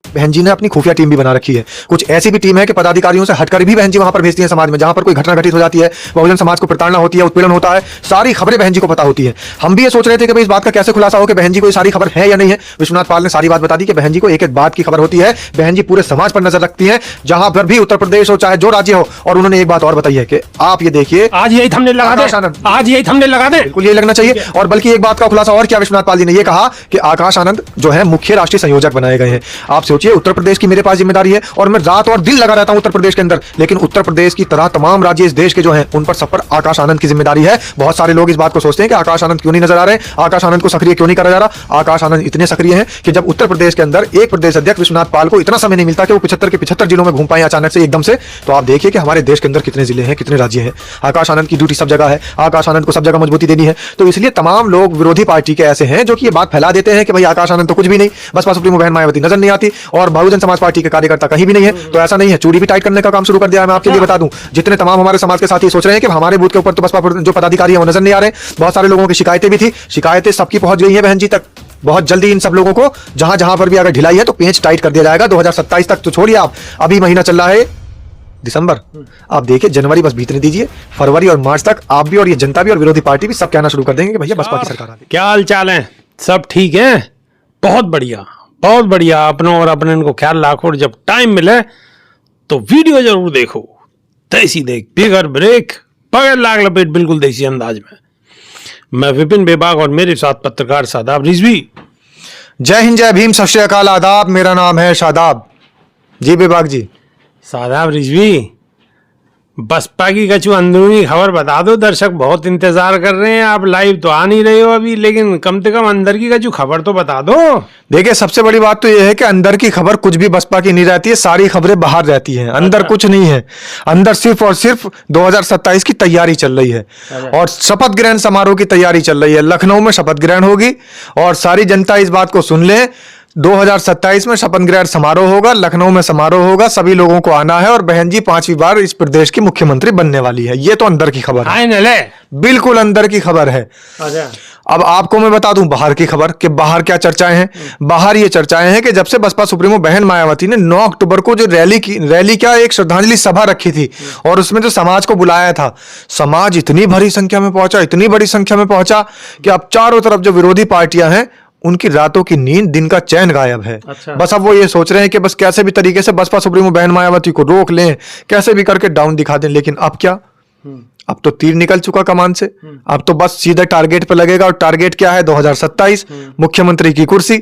बहन जी ने अपनी खुफिया टीम भी बना रखी है। कुछ ऐसी भी टीम है कि पदाधिकारियों से हटकर भी बहन जी वहां पर भेजती है समाज में, जहां पर कोई घटना घटित हो जाती है, बहुजन समाज को प्रताड़ना होती है, उत्पीड़न होता है, सारी खबरें बहन जी को पता होती है। हम भी ये सोच रहे थे कि भाई इस बात का कैसे खुलासा हो कि बहन जी को ये सारी खबर है या नहीं है। विश्वनाथ पाल ने सारी बात बता दी कि बहन जी को एक एक बात की खबर होती है। बहन जी पूरे समाज पर नजर रखती है, जहां पर भी उत्तर प्रदेश हो चाहे जो राज्य हो। और उन्होंने एक बात और बताई है कि आप ये देखिए, आज यही थंबनेल लगा दे, आज यही थंबनेल लगा दे, बिल्कुल यही लगना चाहिए। और बल्कि एक बात का खुलासा और किया विश्वनाथ पाल जी ने, ये कहा कि आकाश आनंद जो है मुख्य राष्ट्रीय संयोजक बनाए गए हैं। आप सोचिए, उत्तर प्रदेश की मेरे पास जिम्मेदारी है और मैं रात और दिन लगा रहता हूं उत्तर प्रदेश के अंदर, लेकिन उत्तर प्रदेश की तरह तमाम राज्य इस देश के जो हैं उन पर सब पर आकाश आनंद की जिम्मेदारी है। बहुत सारे लोग इस बात को सोचते हैं कि आकाश आनंद क्यों नहीं नजर आ रहे, आकाश आनंद को सक्रिय क्यों नहीं करा जा रहा। आकाश आनंद इतने सक्रिय हैं कि जब उत्तर प्रदेश के अंदर एक प्रदेश अध्यक्ष विश्वनाथ पाल को इतना समय नहीं मिलता कि वो 75 के 75 जिलों में घूम पाए अचानक से एकदम से, तो आप देखिए कि हमारे देश के अंदर कितने जिले हैं, कितने राज्य हैं। आकाश आनंद की ड्यूटी सब जगह है, आकाश आनंद को सब जगह मजबूती देनी है। तो इसलिए तमाम लोग विरोधी पार्टी के ऐसे हैं जो कि ये बात फैला देते हैं कि भाई आकाश आनंद तो कुछ भी नहीं, बसपा सुप्रीमो बहन मायावती नजर नहीं आती और बहुजन समाज पार्टी के कार्यकर्ता कहीं भी नहीं है। तो ऐसा नहीं है, चूड़ी भी टाइट करने का काम शुरू कर दिया है। मैं आपके लिए बता दूं, जितने तमाम हमारे समाज के साथी सोच रहे हैं कि हमारे बूथ के ऊपर तो बसपा जो पदाधिकारी है वो नजर नहीं आ रहे, बहुत सारे लोगों की शिकायतें भी थी, शिकायतें सबकी पहुंच गई है बहन जी तक। बहुत जल्दी इन सब लोगों को जहां जहां पर भी अगर ढिलाई है तो पेंच टाइट कर दिया जाएगा 2027 तक। तो छोड़िए आप, अभी महीना चल रहा है दिसंबर, आप देखिए जनवरी बस बीतने दीजिए, फरवरी और मार्च तक आप भी और ये जनता भी और विरोधी पार्टी भी सब कहना शुरू कर देंगे कि भैया बसपा की सरकार आ गई। क्या हाल चाल है? सब ठीक है? बहुत बढ़िया, बहुत बढ़िया। अपनों और अपने को ख्याल रखो और जब टाइम मिले तो वीडियो जरूर देखो। देसी देख बिगर ब्रेक बगैर लाग लपेट, बिल्कुल देसी अंदाज में। मैं विपिन बेबाग और मेरे साथ पत्रकार शादाब रिजवी। जय हिंद, जय भीम, सत श्री अकाल, आदाब। मेरा नाम है शादाब जी। बेबाग जी, शादाब रिजवी, बसपा की कछु अंदरूनी खबर बता दो, दर्शक बहुत इंतजार कर रहे हैं। आप लाइव तो आ नहीं रहे हो अभी, लेकिन कम से कम अंदर की कछु खबर तो बता दो। देखिए सबसे बड़ी बात तो यह है कि अंदर की खबर कुछ भी बसपा की नहीं रहती है, सारी खबरें बाहर रहती हैं, अंदर कुछ नहीं है। अंदर सिर्फ और सिर्फ 2027 की तैयारी चल रही है और शपथ ग्रहण समारोह की तैयारी चल रही है। लखनऊ में शपथ ग्रहण होगी और सारी जनता इस बात को सुन ले, 2027 में शपथ ग्रहण समारोह होगा, लखनऊ में समारोह होगा, सभी लोगों को आना है और बहन जी 5वीं बार इस प्रदेश की मुख्यमंत्री बनने वाली है। ये तो अंदर की खबर है, बिल्कुल अंदर की खबर है। अब आपको मैं बता दूं बाहर की खबर कि बाहर क्या चर्चाएं हैं। बाहर ये चर्चाएं हैं कि जब से बसपा सुप्रीमो बहन मायावती ने 9 अक्टूबर को जो रैली क्या एक श्रद्धांजलि सभा रखी थी और उसमें जो समाज को बुलाया था, समाज इतनी बड़ी संख्या में पहुंचा, इतनी बड़ी संख्या में पहुंचा कि अब चारों तरफ जो विरोधी पार्टियां हैं उनकी रातों की नींद, दिन का चैन गायब है। अच्छा। बस अब वो ये सोच रहे हैं कि बस कैसे भी तरीके से बसपा सुप्रीमो बहन मायावती को रोक लें, कैसे भी करके डाउन दिखा दें। लेकिन अब क्या, अब तो तीर निकल चुका कमान से, अब तो बस सीधे टारगेट पे लगेगा। और टारगेट क्या है? 2027 मुख्यमंत्री की कुर्सी।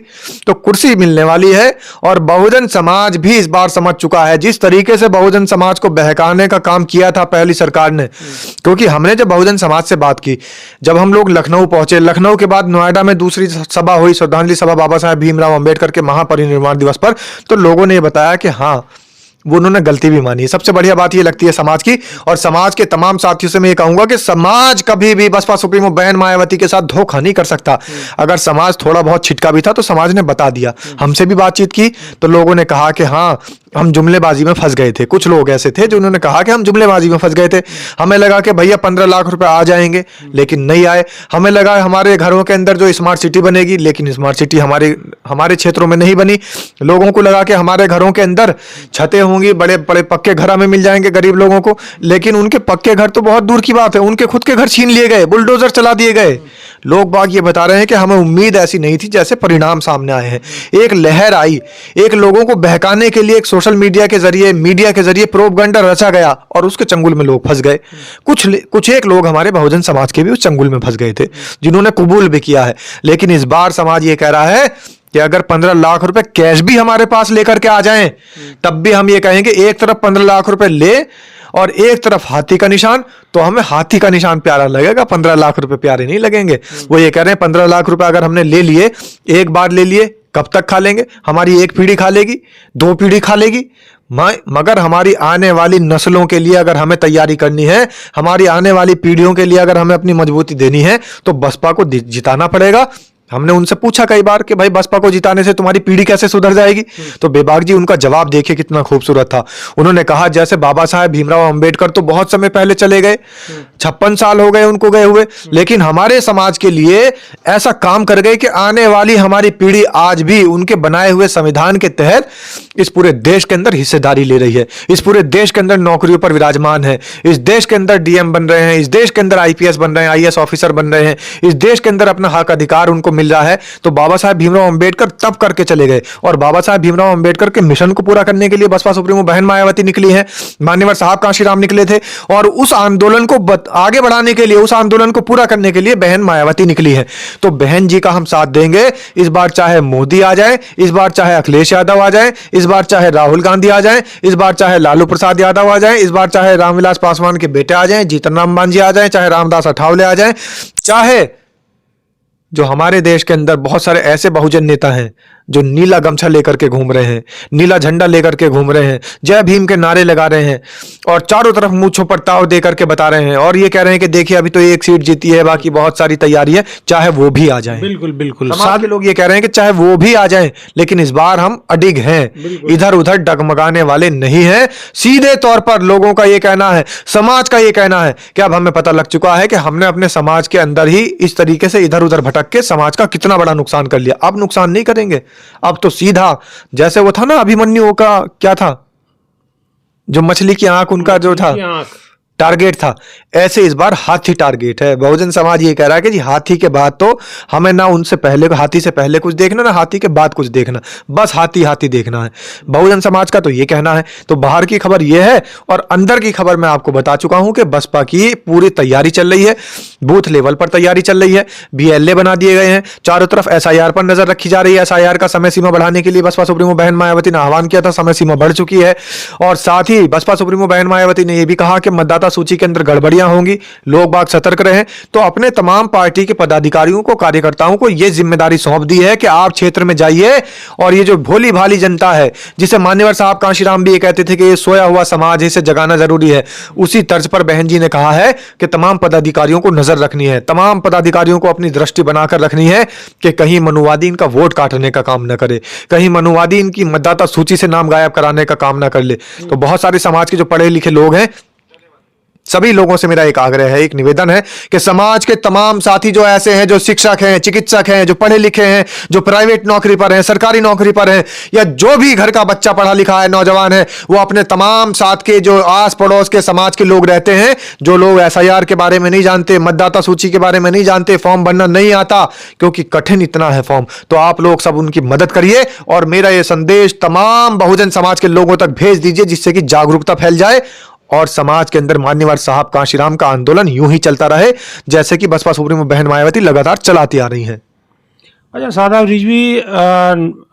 तो कुर्सी मिलने वाली है और बहुजन समाज भी इस बार समझ चुका है। जिस तरीके से बहुजन समाज को बहकाने का काम किया था पहली सरकार ने, क्योंकि हमने जब बहुजन समाज से बात की, जब हम लोग लखनऊ पहुंचे, लखनऊ के बाद नोएडा में दूसरी सभा हुई, श्रद्धांजलि सभा बाबा साहेब भीमराव अंबेडकर के महापरिनिर्वाण दिवस पर, तो लोगों ने यह बताया कि हाँ वो उन्होंने गलती भी मानी। सबसे बढ़िया बात ये लगती है समाज की, और समाज के तमाम साथियों से मैं ये कहूंगा कि समाज कभी भी बसपा सुप्रीमो बहन मायावती के साथ धोखा नहीं कर सकता। अगर समाज थोड़ा बहुत छिटका भी था तो समाज ने बता दिया। हमसे भी बातचीत की तो लोगों ने कहा कि हाँ हम जुमलेबाजी में फंस गए थे। कुछ लोग ऐसे थे जो उन्होंने कहा कि हम जुमलेबाजी में फंस गए थे। हमें लगा कि भैया 15 लाख रुपए आ जाएंगे, लेकिन नहीं आए। हमें लगा हमारे घरों के अंदर जो स्मार्ट सिटी बनेगी, लेकिन स्मार्ट सिटी हमारे क्षेत्रों में नहीं बनी। लोगों को लगा कि हमारे घरों के अंदर छतें होंगी, बड़े बड़े पक्के घर हमें मिल जाएंगे गरीब लोगों को, लेकिन उनके पक्के घर तो बहुत दूर की बात है, उनके खुद के घर छीन लिए गए, बुलडोजर चला दिए गए। लोग बाग ये बता रहे हैं कि हमें उम्मीद ऐसी नहीं थी जैसे परिणाम सामने आए हैं। एक लहर आई, एक लोगों को बहकाने के लिए एक सोशल मीडिया के जरिए प्रोपगंडा रचा गया और उसके चंगुल में लोग फंस गए। कुछ एक लोग हमारे बहुजन समाज के भी उस चंगुल में फंस गए थे, जिन्होंने कबूल भी किया है। लेकिन इस बार समाज ये कह रहा है कि अगर 15 लाख रुपए कैश भी हमारे पास लेकर के आ जाएं, तब भी हम ये कहेंगे एक तरफ 15 लाख रुपए ले और एक तरफ हाथी का निशान, तो हमें हाथी का निशान प्यारा लगेगा, 15 लाख रुपए प्यारे नहीं लगेंगे। वो ये कह रहे हैं 15 लाख रुपए अगर हमने ले लिए, एक बार ले लिए, कब तक खा लेंगे? हमारी एक पीढ़ी खा लेगी, 2 पीढ़ी खा लेगी, मगर हमारी आने वाली नस्लों के लिए अगर हमें तैयारी करनी है, हमारी आने वाली पीढ़ियों के लिए अगर हमें अपनी मजबूती देनी है, तो बसपा को जिताना पड़ेगा। हमने उनसे पूछा कई बार कि भाई बसपा को जिताने से तुम्हारी पीढ़ी कैसे सुधर जाएगी, तो बेबाक जी उनका जवाब देखिए कितना खूबसूरत था। उन्होंने कहा जैसे बाबा साहेब भीमराव अंबेडकर तो बहुत समय पहले चले गए, 56 साल हो गए उनको गए हुए, लेकिन हमारे समाज के लिए ऐसा काम कर गए कि आने वाली हमारी पीढ़ी आज भी उनके बनाए हुए संविधान के तहत इस पूरे देश के अंदर हिस्सेदारी ले रही है, इस पूरे देश के अंदर नौकरियों पर विराजमान है, इस देश के अंदर डीएम बन रहे हैं, इस देश के अंदर आईपीएस बन रहे हैं, आईएएस ऑफिसर बन रहे हैं, इस देश के अंदर अपना हक अधिकार उनको मिल रहा है। तो बाबा साहेब भीमराव अंबेडकर तब करके चले गए, और बाबा साहेब भीमराव अंबेडकर के मिशन को पूरा करने के लिए बसपा सुप्रीमो बहन मायावती निकली है, मान्यवर साहब कांशीराम निकले थे, और उस आंदोलन को आगे बढ़ाने के लिए, उस आंदोलन को पूरा करने के लिए बहन मायावती निकली है। तो बहन जी का हम साथ देंगे इस बार, चाहे मोदी आ जाए, इस बार चाहे अखिलेश यादव आ जाए, इस बार चाहे राहुल गांधी आ जाए, इस बार चाहे लालू प्रसाद यादव आ जाए, इस बार चाहे रामविलास पासवान के बेटे आ जाए, जीतन राम मांझी आ जाए, चाहे रामदास अठावले आ जाए, चाहे जो हमारे देश के अंदर बहुत सारे ऐसे बहुजन नेता हैं जो नीला गमछा लेकर के घूम रहे हैं, नीला झंडा लेकर के घूम रहे हैं, जय भीम के नारे लगा रहे हैं, और चारों तरफ मूंछों पर ताव दे करके बता रहे हैं, और ये कह रहे हैं कि देखिए अभी तो एक सीट जीती है, बाकी बहुत सारी तैयारी है, चाहे वो भी आ जाए। बिल्कुल बिल्कुल, समाज के लोग ये कह रहे हैं कि चाहे वो भी आ जाएं, लेकिन इस बार हम अडिग हैं, इधर उधर डगमगाने वाले नहीं हैं। सीधे तौर पर लोगों का ये कहना है, समाज का ये कहना है कि अब हमें पता लग चुका है कि हमने अपने समाज के अंदर ही इस तरीके से इधर उधर भटक के समाज का कितना बड़ा नुकसान कर लिया, अब नुकसान नहीं करेंगे। अब तो सीधा जैसे वो था ना अभिमन्यु का, क्या था जो मछली की आंख, उनका जो था टारगेट था, ऐसे इस बार हाथी टारगेट है। बहुजन समाज ये कह रहा है कि जी हाथी के बाद तो हमें ना उनसे पहले, हाथी से पहले कुछ देखना, ना हाथी के बाद कुछ देखना, बस हाथी हाथी देखना है। बहुजन समाज का तो ये कहना है। तो बाहर की खबर ये है, और अंदर की खबर मैं आपको बता चुका हूं कि बसपा की पूरी तैयारी चल रही है, बूथ लेवल पर तैयारी चल रही है, बीएलए बना दिए गए हैं, चारों तरफ एसआईआर पर नजर रखी जा रही है। एसआईआर का समय सीमा बढ़ाने के लिए बसपा सुप्रीमो बहन मायावती ने आह्वान किया था, समय सीमा बढ़ चुकी है, और साथ ही बसपा सुप्रीमो बहन मायावती ने यह भी कहा कि मतदाता सूची के अंदर गड़बड़ियां होंगी, लोग बाग सतर्क रहें। तो अपने तमाम पार्टी के पदाधिकारियों को, कार्यकर्ताओं को यह जिम्मेदारी सौंप दी है कि आप क्षेत्र में जाइए, और ये जो भोली भाली जनता है, जिसे मान्यवर साहब कांशीराम भी ये कहते थे कि ये सोया हुआ समाज है, इसे जगाना जरूरी है, उसी तर्ज पर बहन जी ने कहा है कि तमाम पदाधिकारियों को नजर रखनी है, तमाम पदाधिकारियों को अपनी दृष्टि बनाकर रखनी है कि कहीं मनुवादी इनका वोट काटने का काम न करे, कहीं मनुवादी इनकी मतदाता सूची से नाम गायब कराने का काम न कर ले। तो बहुत सारे समाज के जो पढ़े लिखे लोग हैं, सभी लोगों से मेरा एक आग्रह है, एक निवेदन है कि समाज के तमाम साथी जो ऐसे हैं, जो शिक्षक हैं, चिकित्सक हैं, जो पढ़े लिखे हैं, जो प्राइवेट नौकरी पर हैं, सरकारी नौकरी पर हैं, या जो भी घर का बच्चा पढ़ा लिखा है, नौजवान है, वो अपने तमाम साथ के जो आस पड़ोस के समाज के लोग रहते हैं, जो लोग एसआईआर के बारे में नहीं जानते, मतदाता सूची के बारे में नहीं जानते, फॉर्म भरना नहीं आता, क्योंकि कठिन इतना है फॉर्म, तो आप लोग सब उनकी मदद करिए, और मेरा यह संदेश तमाम बहुजन समाज के लोगों तक भेज दीजिए, जिससे कि जागरूकता फैल जाए और समाज के अंदर मान्यवर साहब कांशीराम का आंदोलन यूं ही चलता रहे, जैसे कि बसपा सुप्रीमो बहन मायावती लगातार चलाती आ रही हैं। अच्छा शादाब रिजवी,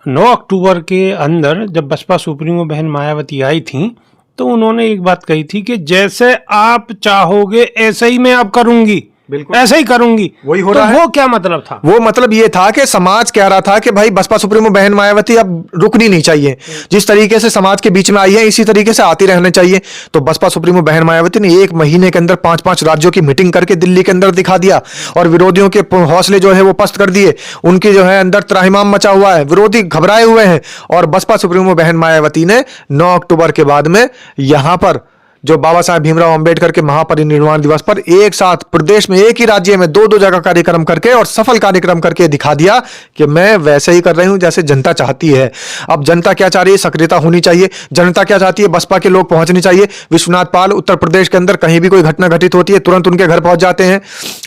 9 अक्टूबर के अंदर जब बसपा सुप्रीमो बहन मायावती आई थी, तो उन्होंने एक बात कही थी कि जैसे आप चाहोगे ऐसे ही मैं अब करूंगी, बिल्कुल ऐसे ही करूंगी। वही हो तो रहा है। वो क्या मतलब था? वो मतलब ये था कि समाज कह रहा था कि भाई बसपा सुप्रीमो बहन मायावती अब रुकनी नहीं चाहिए, जिस तरीके से समाज के बीच में आई है इसी तरीके से आती रहना चाहिए। तो बसपा सुप्रीमो बहन मायावती ने 1 महीने के अंदर 5-5 राज्यों की मीटिंग करके दिल्ली के अंदर दिखा दिया, और विरोधियों के हौसले जो है वो पस्त कर दिए, उनके जो है अंदर त्राहिमाम मचा हुआ है, विरोधी घबराए हुए हैं। और बसपा सुप्रीमो बहन मायावती ने 9 अक्टूबर के बाद में यहां पर जो बाबा साहेब भीमराव अंबेडकर के महापरिनिर्वाण दिवस पर एक साथ प्रदेश में, एक ही राज्य में 2-2 जगह कार्यक्रम करके और सफल कार्यक्रम करके दिखा दिया कि मैं वैसे ही कर रही हूं जैसे जनता चाहती है। अब जनता क्या चाह रही है? सक्रियता होनी चाहिए। जनता क्या चाहती है? बसपा के लोग पहुंचने चाहिए। विश्वनाथ पाल उत्तर प्रदेश के अंदर कहीं भी कोई घटना घटित होती है तुरंत उनके घर पहुंच जाते हैं।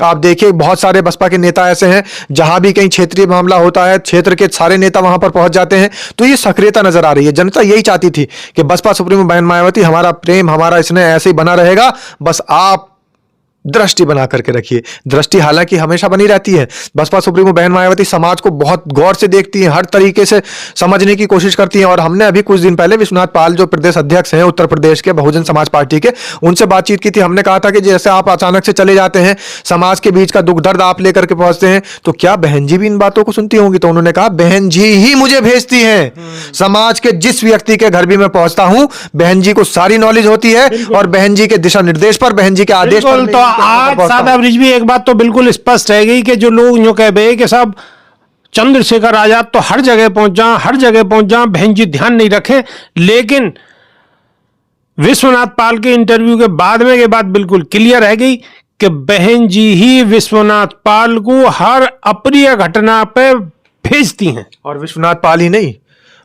आप देखिए बहुत सारे बसपा के नेता ऐसे हैं, जहां भी कहीं क्षेत्रीय मामला होता है क्षेत्र के सारे नेता वहां पर पहुंच जाते हैं। तो ये सक्रियता नजर आ रही है। जनता यही चाहती थी कि बसपा सुप्रीमो बहन मायावती, हमारा प्रेम, हमारा इसने ऐसे ही बना रहेगा, बस आप दृष्टि बना करके रखिए। दृष्टि हालांकि हमेशा बनी रहती है। बसपा सुप्रीमो बहन मायावती समाज को बहुत गौर से देखती हैं, हर तरीके से समझने की कोशिश करती हैं। और हमने अभी कुछ दिन पहले विश्वनाथ पाल जो प्रदेश अध्यक्ष हैं उत्तर प्रदेश के बहुजन समाज पार्टी के, उनसे बातचीत की थी। हमने कहा था कि जैसे आप अचानक से चले जाते हैं, समाज के बीच का दुख दर्द आप लेकर के पहुंचते हैं, तो क्या बहन जी भी इन बातों को सुनती होंगी? तो उन्होंने कहा बहन जी ही मुझे भेजती हैं। समाज के जिस व्यक्ति के घर भी मैं पहुंचता हूं, बहन जी को सारी नॉलेज होती है, और बहन जी के दिशा निर्देश पर, बहन जी के आदेश पर आज शादाब रिजवी एक बात तो बिल्कुल स्पष्ट है गई कि जो लोग यूं कह रहे कि साहब चंद्रशेखर आजाद तो हर जगह पहुंच जा, बहन जी ध्यान नहीं रखें। लेकिन विश्वनाथ पाल के इंटरव्यू के बाद में ये बात बिल्कुल क्लियर रह गई कि बहन जी ही विश्वनाथ पाल को हर अप्रिय घटना पे भेजती हैं। और विश्वनाथ पाल ही नहीं,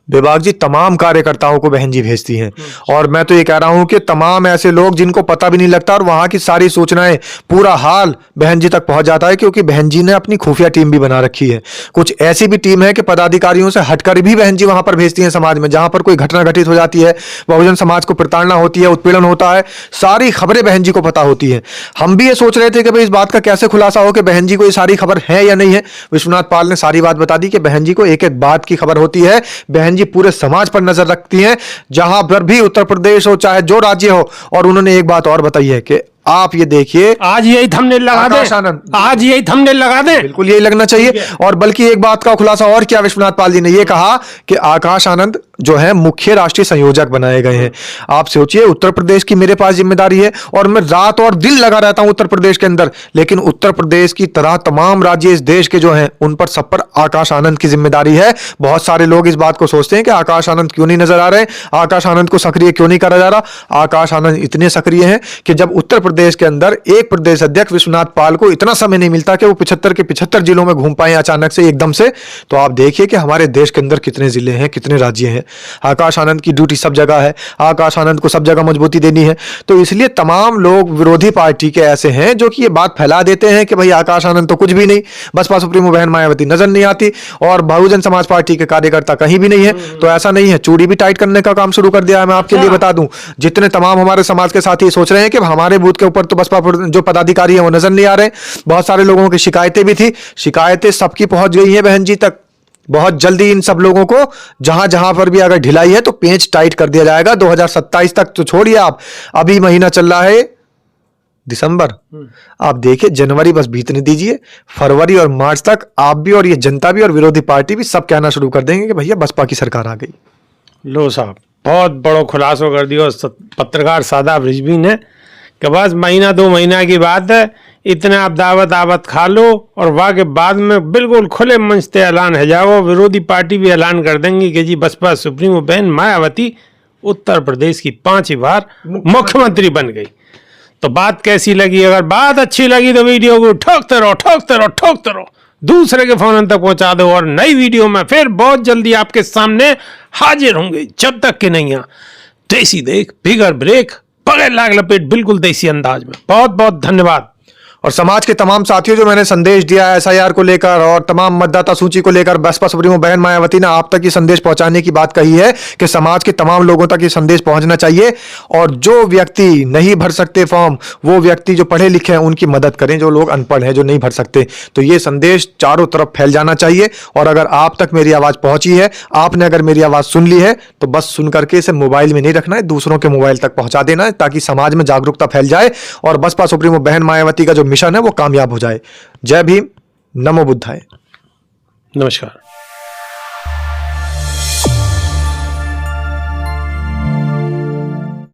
बेबाक जी तमाम कार्यकर्ताओं को बहन जी भेजती हैं। और मैं तो ये कह रहा हूं कि तमाम ऐसे लोग जिनको पता भी नहीं लगता और वहां की सारी सूचनाएं, पूरा हाल बहन जी तक पहुंच जाता है, क्योंकि बहन जी ने अपनी खुफिया टीम भी बना रखी है। कुछ ऐसी भी टीम है कि पदाधिकारियों से हटकर भी बहन जी वहां पर भेजती हैं समाज में। जहां पर कोई घटना घटित हो जाती है, बहुजन समाज को प्रताड़ना होती है, उत्पीड़न होता है, सारी खबरें बहन जी को पता होती है। हम भी ये सोच रहे थे कि भाई इस बात का कैसे खुलासा हो कि बहन जी को ये सारी खबर है या नहीं है। विश्वनाथ पाल ने सारी बात बता दी कि बहन जी को एक एक बात की खबर होती है। बहन जी पूरे समाज पर नजर रखती हैं, जहां पर भी, उत्तर प्रदेश हो चाहे जो राज्य हो। और उन्होंने एक बात और बताई है कि आप ये देखिए, आज यही थंबनेल लगा आकाश आनंद, दें, आज यही थंबनेल लगा दें। बिल्कुल यही लगना चाहिए। और बल्कि एक बात का खुलासा और किया विश्वनाथ पाल जी ने, ये कहा कि आकाश आनंद जो है मुख्य राष्ट्रीय संयोजक बनाए गए हैं। आप सोचिए, उत्तर प्रदेश की मेरे पास जिम्मेदारी है और मैं रात और दिन लगा रहता हूं उत्तर प्रदेश के अंदर, लेकिन उत्तर प्रदेश की तरह तमाम राज्य इस देश के जो हैं उन पर सब पर आकाश आनंद की जिम्मेदारी है। बहुत सारे लोग इस बात को सोचते हैं कि आकाश आनंद क्यों नहीं नजर आ रहे, आकाश आनंद को सक्रिय क्यों नहीं करा जा रहा। आकाश आनंद इतने सक्रिय हैं कि जब उत्तर प्रदेश के अंदर एक प्रदेश अध्यक्ष विश्वनाथ पाल को इतना समय नहीं मिलता कि वो 75 के 75 जिलों में घूम पाए अचानक से एकदम से, तो आप देखिए कि हमारे देश के अंदर कितने जिले हैं, कितने राज्य हैं। आकाश आनंद की ड्यूटी सब जगह है, आकाश आनंद को सब जगह मजबूती देनी है। तो इसलिए तमाम लोग विरोधी पार्टी के ऐसे हैं जो कि ये बात फैला देते हैं कि भाई आकाश आनंद तो कुछ भी नहीं, बसपा सुप्रीमो बहन मायावती नजर नहीं आती और बहुजन समाज पार्टी के कार्यकर्ता कहीं भी नहीं है। तो ऐसा नहीं है, चूड़ी भी टाइट करने का काम शुरू कर दिया है। मैं आपके लिए बता दूं, जितने तमाम हमारे समाज के साथी सोच रहे हैं कि हमारे बूथ के ऊपर तो बसपा जो पदाधिकारी है वो नजर नहीं आ रहे, बहुत सारे लोगों की शिकायतें भी थी, शिकायतें सबकी पहुंच गई है बहन जी तक। बहुत जल्दी इन सब लोगों को जहां जहां पर भी अगर ढिलाई है तो पेंच टाइट कर दिया जाएगा। 2027 तक तो छोड़िए आप, अभी महीना चल रहा है दिसंबर, आप देखिए जनवरी बस बीतने दीजिए, फरवरी और मार्च तक आप भी और ये जनता भी और विरोधी पार्टी भी सब कहना शुरू कर देंगे कि भैया बसपा की सरकार आ गई। लो साहब, बहुत बड़ो खुलासो कर दियो पत्रकार सादाब रिजवी ने कि बस महीना 2 महीना की बात है, इतने आप दावत खा लो और वाह के बाद में बिल्कुल खुले मंच से ऐलान है जाओ। विरोधी पार्टी भी ऐलान कर देंगी कि जी बसपा सुप्रीमो बहन मायावती उत्तर प्रदेश की 5वीं बार मुख्यमंत्री बन गई। तो बात कैसी लगी? अगर बात अच्छी लगी तो वीडियो को ठोकते रहो, दूसरे के फोन तक पहुंचा दो और नई वीडियो में फिर बहुत जल्दी आपके सामने हाजिर होंगे। जब तक कि नहीं देसी देख बिगर ब्रेक बगैर लाग लपेट बिल्कुल देसी अंदाज में। बहुत बहुत धन्यवाद। और समाज के तमाम साथियों, जो मैंने संदेश दिया है एसआईआर को लेकर और तमाम मतदाता सूची को लेकर, बसपा सुप्रीमो बहन मायावती ने आप तक ये संदेश पहुंचाने की बात कही है कि समाज के तमाम लोगों तक ये संदेश पहुंचना चाहिए। और जो व्यक्ति नहीं भर सकते फॉर्म, वो व्यक्ति जो पढ़े लिखे हैं उनकी मदद करें, जो लोग अनपढ़ हैं, जो नहीं भर सकते। तो ये संदेश चारों तरफ फैल जाना चाहिए। और अगर आप तक मेरी आवाज पहुंची है, आपने अगर मेरी आवाज सुन ली है, तो बस सुन करके इसे मोबाइल में नहीं रखना है, दूसरों के मोबाइल तक पहुंचा देना है, ताकि समाज में जागरूकता फैल जाए और बसपा सुप्रीमो बहन मायावती का जो मिशन है वो कामयाब हो जाए। जय भीम, नमो बुद्धाय। नमस्कार।